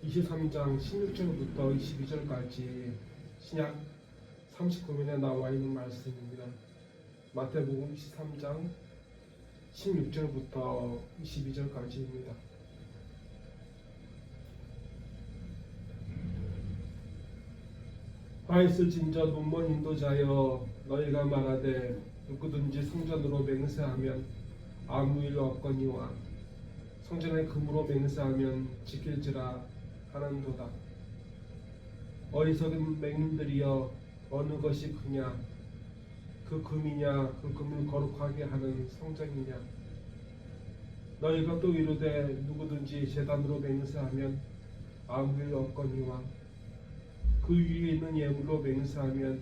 23장 16절부터 22절까지 신약 39면에 나와 있는 말씀입니다. 마태복음 23장 16절부터 22절까지입니다. 화 있을진저 눈먼 인도자여, 너희가 말하되 누구든지 성전으로 맹세하면 아무 일 없거니와 성전의 금으로 맹세하면 지킬지라 하는도다. 어리석은 맹인들이여, 어느 것이 크냐? 그 금이냐? 그 금을 거룩하게 하는 성전이냐? 너희가 또 이르되 누구든지 제단으로 맹세하면 아무 일 없거니와 그 위에 있는 예물로 맹세하면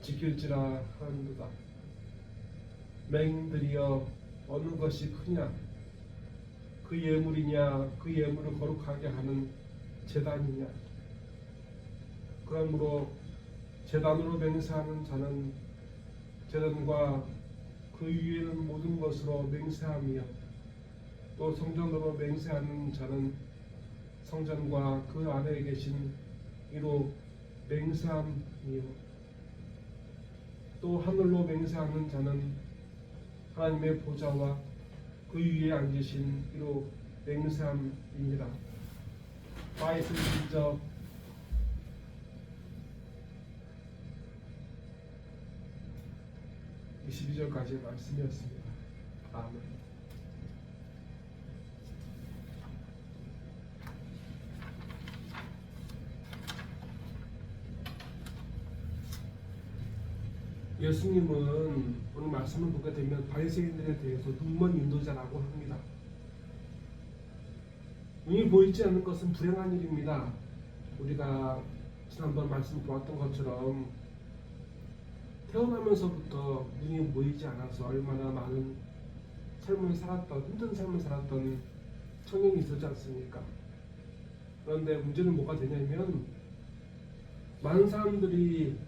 지킬지라 하는도다. 맹인들이여, 어느 것이 크냐? 그 예물이냐? 그 예물을 거룩하게 하는 제단이냐? 그러므로 제단으로 맹세하는 자는 제단과 그 위에 있는 모든 것으로 맹세하며, 또 성전으로 맹세하는 자는 성전과 그 안에 계신 이로 맹세함이요, 또 하늘로 맹세하는 자는 하나님의 보좌와 그 위에 앉으신 이로 맹세함이니라. 와 있을진저 이 12절까지의 말씀이었습니다. 아멘. 예수님은 오늘 말씀을 보게 되면 바리새인들에 대해서 눈먼 인도자라고 합니다. 눈이 보이지 않는 것은 불행한 일입니다. 우리가 지난번 말씀 보았던 것처럼 태어나면서부터 눈이 보이지 않아서 얼마나 많은 삶을 살았던, 힘든 삶을 살았던 청년이 있었지 않습니까? 그런데 문제는 뭐가 되냐면, 많은 사람들이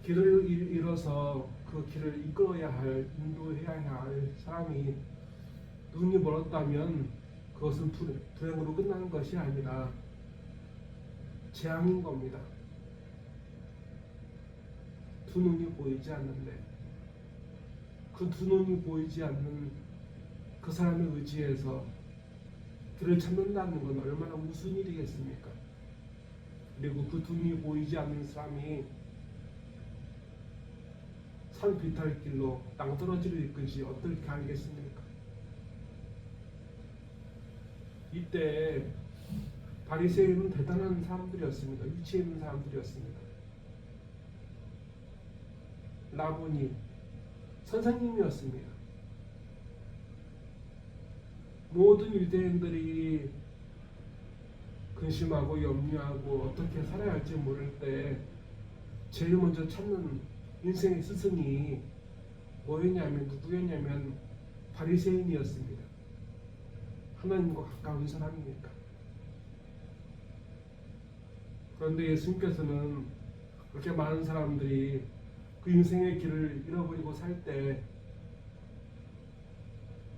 길을 잃어서 그 길을 이끌어야 할, 인도해야 할 사람이 눈이 멀었다면 그것은 불행으로 끝나는 것이 아니라 재앙인 겁니다. 두 눈이 보이지 않는데, 그 두 눈이 보이지 않는 그 사람의 의지에서 길을 찾는다는 건 얼마나 무슨 일이겠습니까? 그리고 그 두 눈이 보이지 않는 사람이 산 비탈길로 낭떠러지로 이끌지 어떻게 알겠습니까? 이때 바리새인은 대단한 사람들이었습니다. 위치에 있는 사람들이었습니다. 라보니 선생님이었습니다. 모든 유대인들이 근심하고 염려하고 어떻게 살아야 할지 모를 때 제일 먼저 찾는 인생의 스승이 뭐였냐면, 누구였냐면 바리새인이었습니다. 하나님과 가까운 사람이니까. 그런데 예수님께서는 그렇게 많은 사람들이 그 인생의 길을 잃어버리고 살 때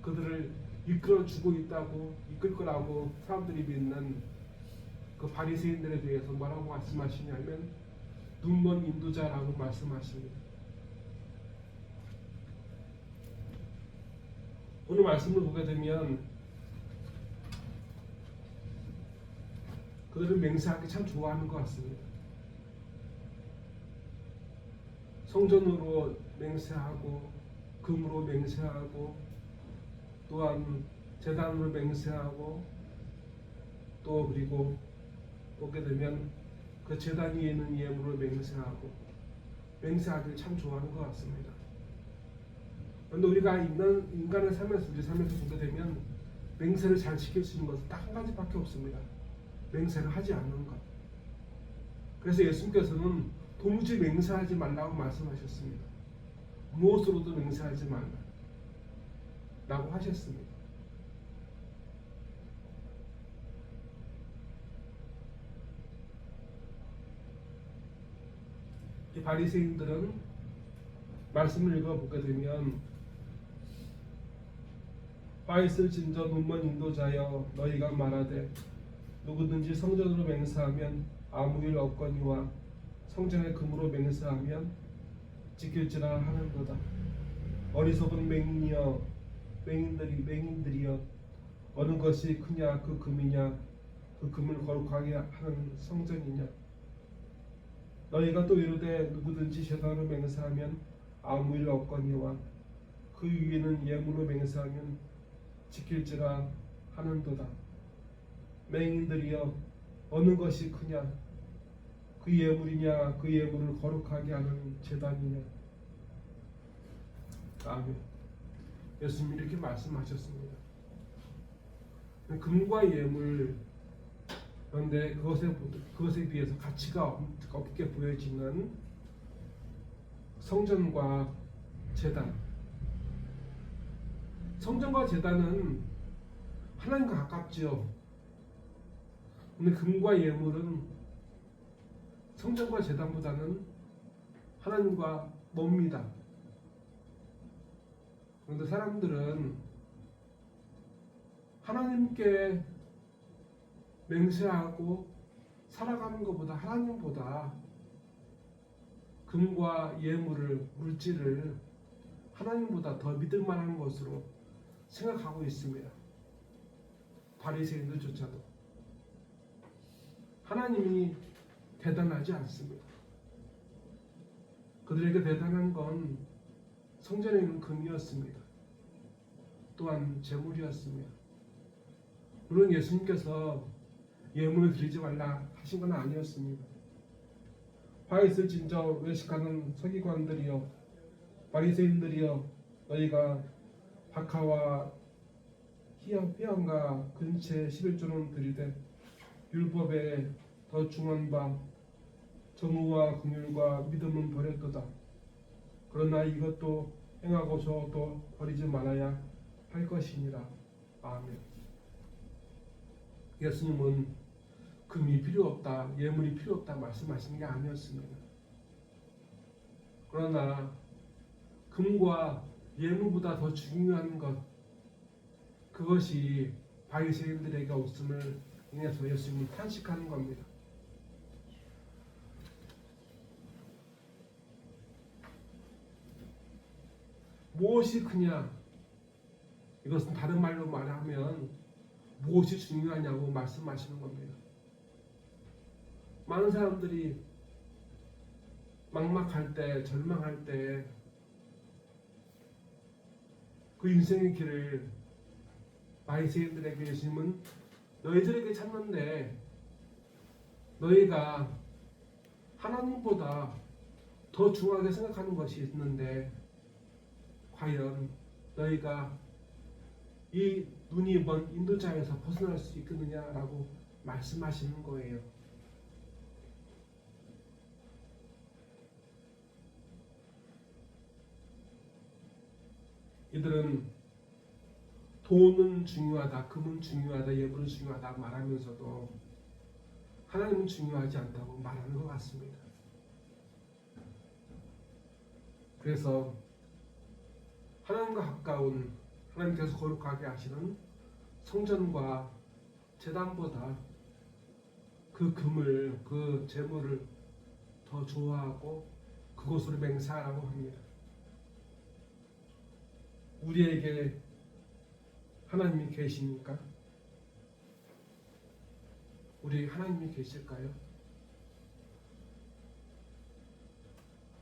그들을 이끌어주고 있다고, 이끌 거라고 사람들이 믿는 그 바리새인들에 대해서 뭐라고 말씀하시냐면 눈먼 인도자라고 말씀하십니다. 오늘 말씀을 보게 되면 그들은 맹세하기 참 좋아하는 것 같습니다. 성전으로 맹세하고, 금으로 맹세하고, 또한 제단으로 맹세하고, 또 그리고 보게 되면 그 제단 위에 있는 예물을 맹세하고, 맹세하기를 참 좋아하는 것 같습니다. 그런데 우리가 인간의 삶에서, 우리 삶에서 보게 되면 맹세를 잘 지킬 수 있는 것은 딱 한 가지밖에 없습니다. 맹세를 하지 않는 것. 그래서 예수님께서는 도무지 맹세하지 말라고 말씀하셨습니다. 무엇으로도 맹세하지 말라 라고 하셨습니다. 이 바리새인들은 말씀을 읽어보게 되면 바 있을진저 눈먼 인도자여 너희가 말하되 누구든지 성전으로 맹세하면 아무 일 없거니와 성전의 금으로 맹세하면 지킬지라 하는도다. 어리석은 맹인들이여 어느 것이 크냐 그 금이냐 그 금을 거룩하게 하는 성전이냐. 너희가 또 이르되 누구든지 제단으로 맹세하면 아무 일 없거니와 그 위에는 예물로 맹세하면 지킬지라 하는도다. 맹인들이여 어느 것이 크냐 그 예물이냐 그 예물을 거룩하게 하는 제단이냐. 아멘. 예수님이 이렇게 말씀하셨습니다. 금과 예물, 그런데 그것에 비해서 가치가 없게 보여지는 성전과 제단. 성전과 제단은 하나님과 가깝지요. 근데 금과 예물은 성전과 제단보다는 하나님과 멉니다. 그런데 사람들은 하나님께 맹세하고 살아가는 것보다 하나님보다 금과 예물을, 물질을 하나님보다 더 믿을 만한 것으로 생각하고 있습니다. 바리새인들조차도 하나님이 대단하지 않습니다. 그들에게 대단한 건 성전에 있는 금이었습니다. 또한 재물이었습니다. 물론 예수님께서 예물을 드리지 말라 하신 건 아니었습니다. 화 있을진저 외식하는 서기관들이여 바리새인들이여 너희가 박하와 희양과 근체 11조는 드리되 율법에 더 중한 바 정의와 긍휼과 믿음은 버렸도다. 그러나 이것도 행하고서 또 버리지 말아야 할 것이니라. 아멘. 예수님은 금이 필요 없다, 예물이 필요 없다 말씀하시는 게 아니었습니다. 그러나 금과 예물보다 더 중요한 것, 그것이 바리새인들에게 없음을 인해서 예수님은 탄식하는 겁니다. 무엇이 크냐? 이것은 다른 말로 말하면 무엇이 중요하냐고 말씀하시는 겁니다. 많은 사람들이 막막할 때, 절망할 때 그 인생의 길을 바리새인들에게 예수님은 너희들에게 찾는데 너희가 하나님보다 더 중요하게 생각하는 것이 있는데 과연 너희가 이 눈이 먼 인도자에서 벗어날 수 있겠느냐라고 말씀하시는 거예요. 이들은 돈은 중요하다, 금은 중요하다, 예물은 중요하다 말하면서도 하나님은 중요하지 않다고 말하는 것 같습니다. 그래서 하나님과 가까운, 하나님께서 거룩하게 하시는 성전과 제단보다 그 금을, 그 재물을 더 좋아하고 그것으로 맹세하라고 합니다. 우리에게 하나님이 계십니까? 우리 하나님이 계실까요?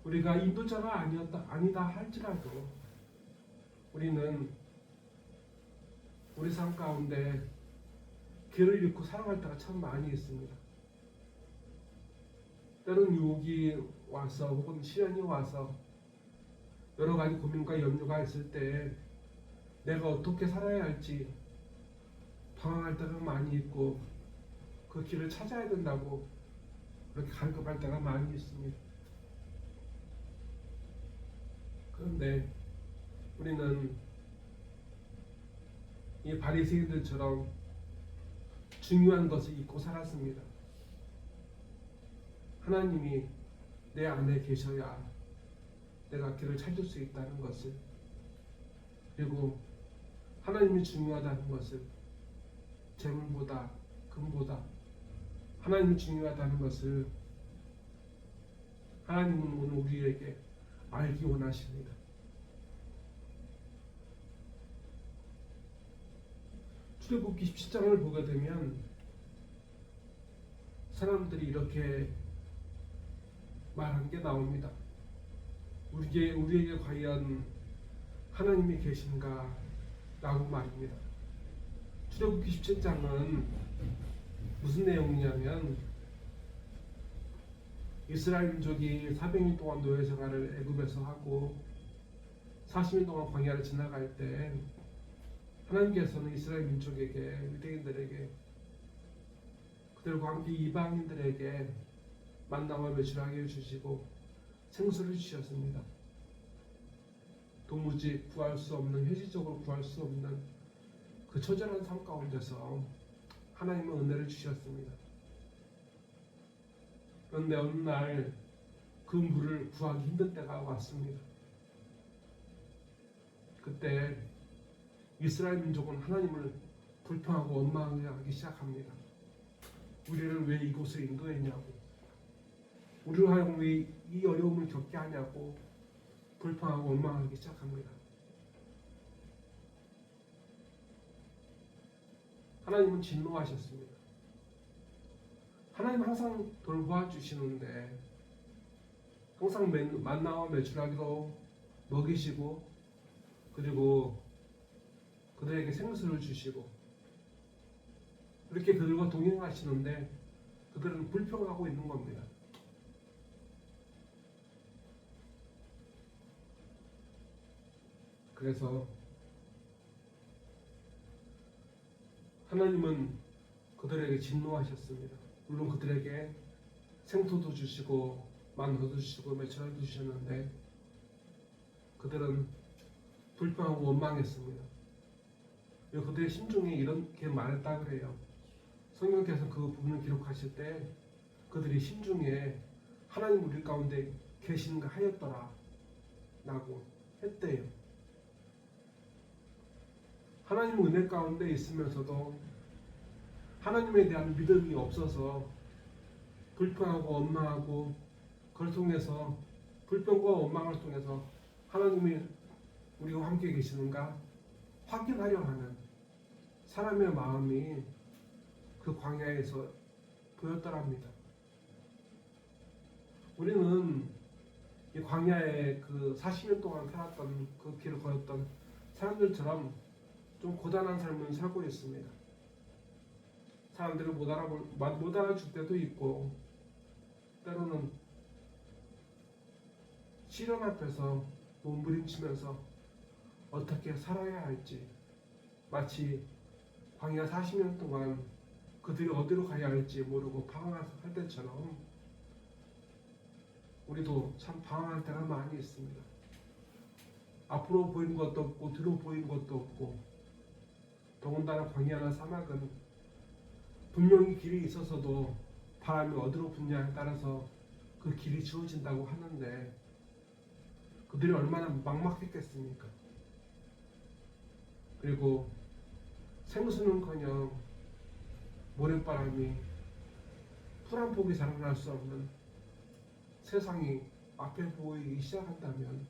우리가 인도자가 아니다 할지라도 우리는 우리 삶 가운데 길을 잃고 살아갈 때가 참 많이 있습니다. 때로는 유혹이 와서 혹은 시련이 와서 여러 가지 고민과 염려가 있을 때 내가 어떻게 살아야 할지 방황할 때가 많이 있고 그 길을 찾아야 된다고 그렇게 갈급할 때가 많이 있습니다. 그런데 우리는 이 바리새인들처럼 중요한 것을 잊고 살았습니다. 하나님이 내 안에 계셔야 내가 길을 찾을 수 있다는 것을, 그리고 하나님이 중요하다는 것을, 재물보다 금보다 하나님이 중요하다는 것을 하나님은 오늘 우리에게 알기 원하십니다. 출애굽기 17장을 보게 되면 사람들이 이렇게 말한 게 나옵니다. 우리에게 과연 하나님이 계신가? 라고 말입니다. 출애굽기 17장은 무슨 내용이냐면 이스라엘 민족이 400년 동안 노예 생활을 애굽에서 하고 40년 동안 광야를 지나갈 때 하나님께서는 이스라엘 민족에게, 유대인들에게, 그들과 함께 이방인들에게 만나와 매출하게 주시고 생수를 주셨습니다. 도무지 구할 수 없는, 현실적으로 구할 수 없는 그 처절한 삶 가운데서 하나님은 은혜를 주셨습니다. 그런데 어느 날 그 물을 구하기 힘든 때가 왔습니다. 그때 이스라엘 민족은 하나님을 불평하고 원망하기 시작합니다. 우리를 왜 이곳에 인도했냐고, 우리를 하여금 왜 이 어려움을 겪게 하냐고 불평하고 원망하기 시작합니다. 하나님은 진노하셨습니다. 하나님 항상 돌보아주시는데 항상 만나와 메추라기로 먹이시고 그리고 그들에게 생수를 주시고 이렇게 그들과 동행하시는데 그들은 불평하고 있는 겁니다. 그래서 하나님은 그들에게 진노하셨습니다. 물론 그들에게 생토도 주시고 만나도 주시고 메추라기도 주셨는데 그들은 불평하고 원망했습니다. 그들의 심중에 이렇게 말했다 그래요. 성경께서 그 부분을 기록하실 때 그들이 심중에 하나님 우리 가운데 계시는가 하였더라 라고 했대요. 하나님 은혜 가운데 있으면서도 하나님에 대한 믿음이 없어서 불평하고 원망하고 그걸 통해서 불평과 원망을 통해서 하나님이 우리와 함께 계시는가 확인하려 하는 사람의 마음이 그 광야에서 보였더랍니다. 우리는 이 광야에 그 40년 동안 살았던 그 길을 걸었던 사람들처럼 좀 고단한 삶을 살고 있습니다. 사람들을 못 알아줄 때도 있고 때로는 시련 앞에서 몸부림치면서 어떻게 살아야 할지 마치 광야 40년 동안 그들이 어디로 가야 할지 모르고 방황할 때처럼 우리도 참 방황할 때가 많이 있습니다. 앞으로 보이는 것도 없고 뒤로 보이는 것도 없고 더군다나 광야나 사막은 분명히 길이 있어서도 바람이 어디로 부냐에 따라서 그 길이 지워진다고 하는데 그들이 얼마나 막막했겠습니까? 그리고 생수는커녕 모래바람이 풀 한 폭이 자라날 수 없는 세상이 앞에 보이기 시작한다면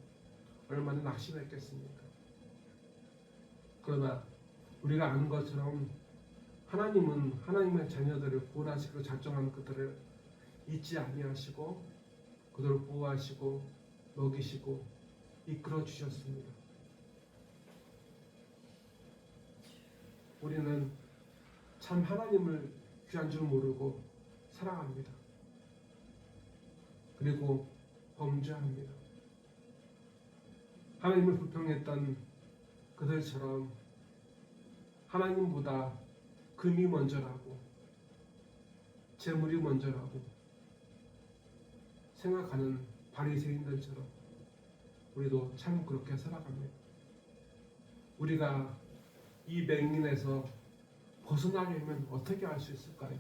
얼마나 낙심했겠습니까? 그러나 우리가 아는 것처럼 하나님은 하나님의 자녀들을 구원하시기로 작정한 그들을 잊지 아니하시고 그들을 보호하시고 먹이시고 이끌어 주셨습니다. 우리는 참 하나님을 귀한 줄 모르고 사랑합니다. 그리고 범죄합니다. 하나님을 불평했던 그들처럼 하나님보다 금이 먼저라고 재물이 먼저라고 생각하는 바리새인들처럼 우리도 참 그렇게 살아갑니다. 우리가 이 맹인에서 벗어나려면 어떻게 할 수 있을까요?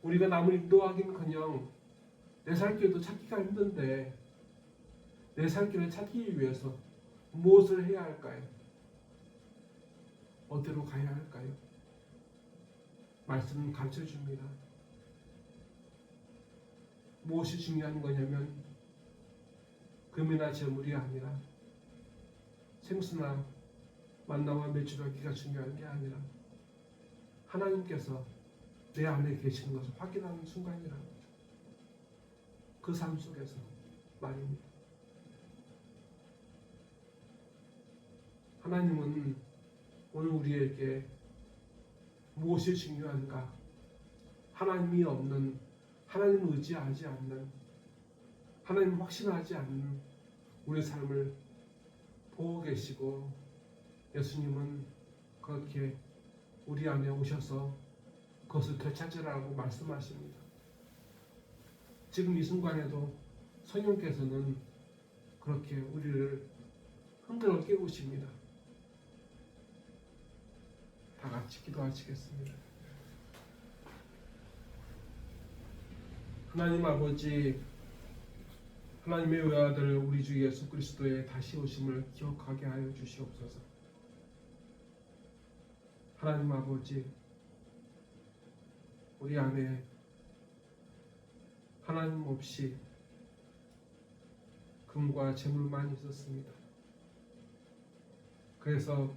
우리가 남을 인도하기는커녕 내 살 길도 찾기가 힘든데 내 살 길을 찾기 위해서 무엇을 해야 할까요? 어디로 가야 할까요? 말씀은 가르쳐 줍니다. 무엇이 중요한 거냐면 금이나 재물이 아니라 생수나 만나와 메추라기가 중요한 게 아니라 하나님께서 내 안에 계시는 것을 확인하는 순간이라고. 그 삶 속에서 말입니다. 하나님은 오늘 우리에게 무엇이 중요한가? 하나님이 없는, 하나님을 의지하지 않는, 하나님을 확신하지 않는 우리 삶을 보고 계시고, 예수님은 그렇게 우리 안에 오셔서 그것을 되찾으라고 말씀하십니다. 지금 이 순간에도 성령께서는 그렇게 우리를 흔들어 깨우십니다. 다 같이 기도하시겠습니다. 하나님 아버지, 하나님의 외아들 우리 주 예수 그리스도의 다시 오심을 기억하게 하여 주시옵소서. 하나님 아버지, 우리 안에 하나님 없이 금과 재물만 있었습니다. 그래서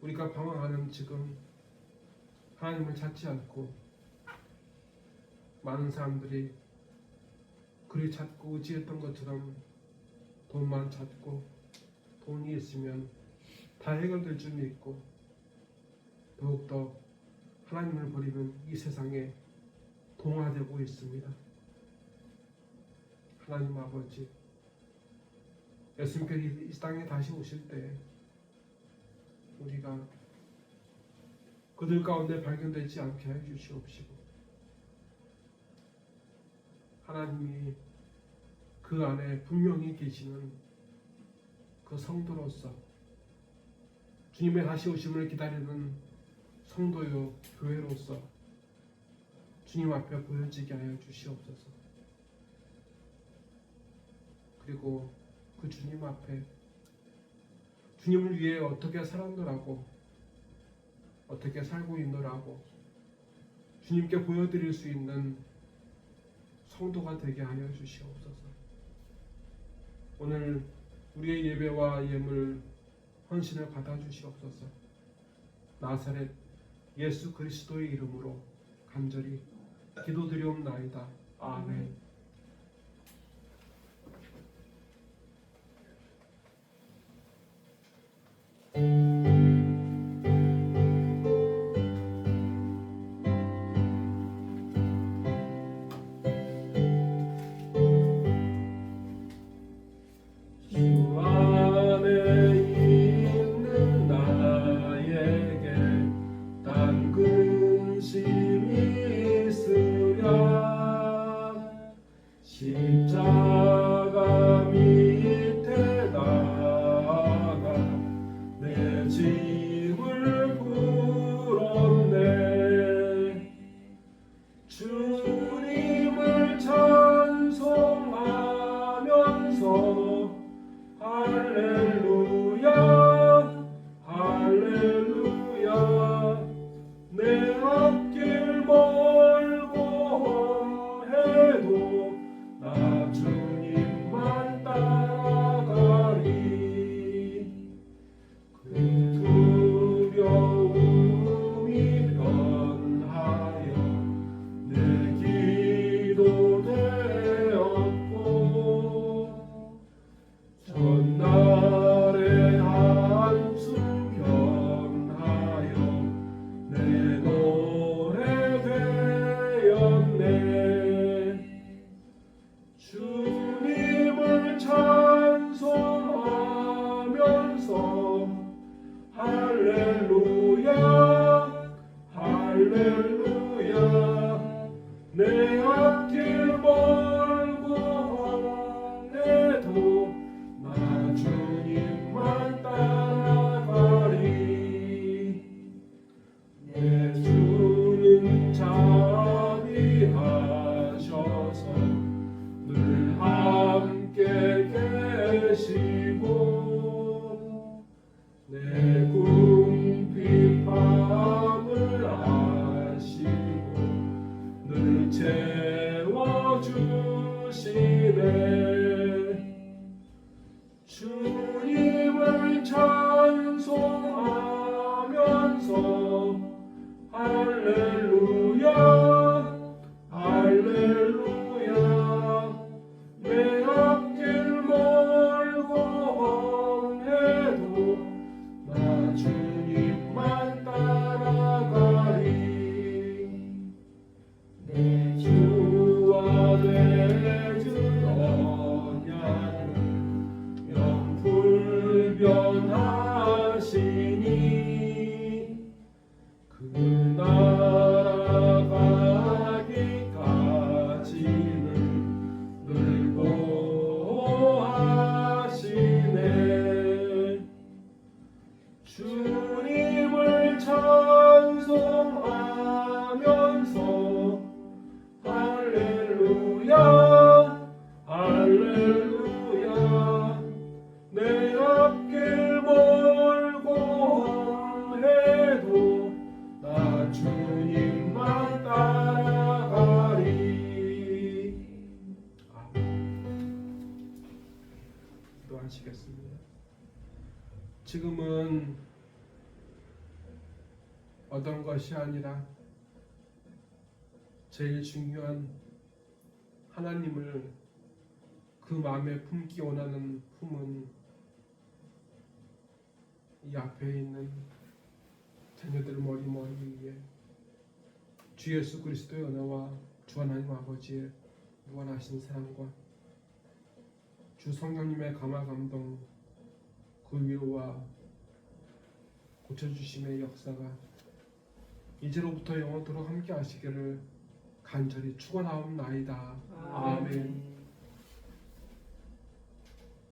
우리가 방황하는 지금 하나님을 찾지 않고 많은 사람들이 그리 찾고 의지했던 것처럼 돈만 찾고 돈이 있으면 다 해결될 줄 믿고 더욱더 하나님을 버리는 이 세상에 동화되고 있습니다. 하나님 아버지, 예수님께서 이 땅에 다시 오실 때 우리가 그들 가운데 발견되지 않게 해 주시옵시고, 하나님이 그 안에 분명히 계시는 그 성도로서 주님의 다시 오심을 기다리는 성도요 교회로서 주님 앞에 보여지게 하여 주시옵소서. 그리고 그 주님 앞에 주님을 위해 어떻게 살았노라고, 어떻게 살고 있노라고 주님께 보여드릴 수 있는 성도가 되게 하여 주시옵소서. 오늘 우리의 예배와 예물 헌신을 받아주시옵소서. 나사렛 예수 그리스도의 이름으로 간절히 기도드리옵나이다. 아멘. 십자가 밑에 나가 내 할렐루야 내 앞길 멀고 험해도 나 주님만 따라가리 내 주와 맺은 언약은 영불변하시니 그 나라 가기까지는 늘 보호하시네 주님을 찬송하면서 할렐루야 할렐루야 내 앞길 멀고 험해도 나 주님만 따라가리. 기도하시겠습니다. 지금은 어떤 것이 아니라 제일 중요한 하나님을 그 마음에 품기 원하는 품은 이 앞에 있는 자녀들 머리 위에 주 예수 그리스도의 은혜와 주 하나님 아버지의 무한하신 사랑과 주 성령님의 감화 감동 그 위로와 고쳐주심의 역사가 이제로부터 영원토록 함께 하시기를 간절히 축원하옵나이다. 아멘.